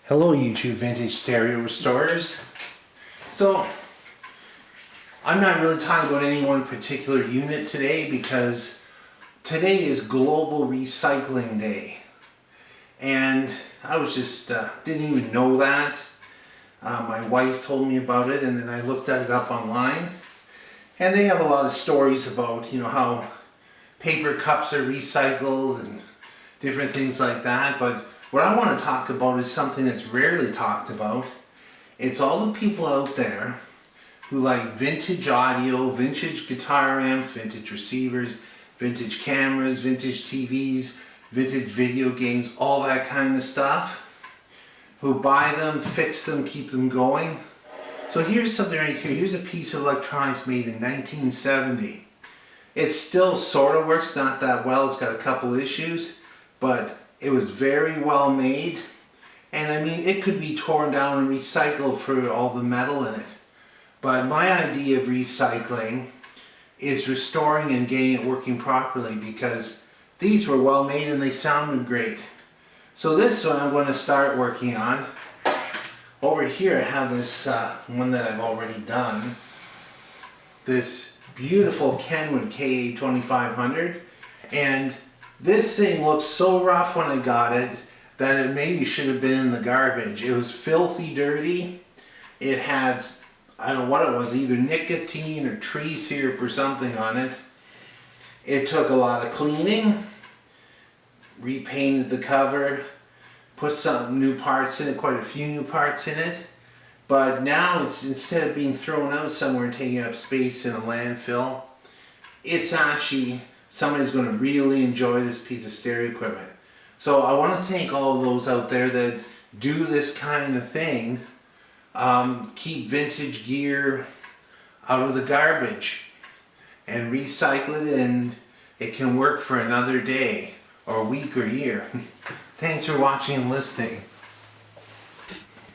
Hello YouTube Vintage Stereo Restorers. So I'm not really talking about any one particular unit today because today is Global Recycling Day. And I was just, didn't even know that. My wife told me about it and then I looked it up online. And they have a lot of stories about, how paper cups are recycled and different things like that. But what I want to talk about is something that's rarely talked about. It's all the people out there who like vintage audio, vintage guitar amps, vintage receivers, vintage cameras, vintage TVs, vintage video games, all that kind of stuff. Who buy them, fix them, keep them going. So here's something right here. Here's a piece of electronics made in 1970. It still sort of works, not that well. It's got a couple issues, but it was very well made. And I mean, it could be torn down and recycled for all the metal in it. But my idea of recycling is restoring and getting it working properly because these were well made and they sounded great. So this one I'm going to start working on. Over here I have this one that I've already done. This beautiful Kenwood KA2500. And this thing looked so rough when I got it that it maybe should have been in the garbage. It was filthy dirty. It had, I don't know what it was, either nicotine or tree syrup or something on it. It took a lot of cleaning, repainted the cover, put some new parts in it, quite a few new parts in it. But now it's, instead of being thrown out somewhere and taking up space in a landfill, it's actually, somebody's going to really enjoy this piece of stereo equipment. So I want to thank all of those out there that do this kind of thing. Keep vintage gear out of the garbage and recycle it, and it can work for another day or week or year. Thanks for watching and listening.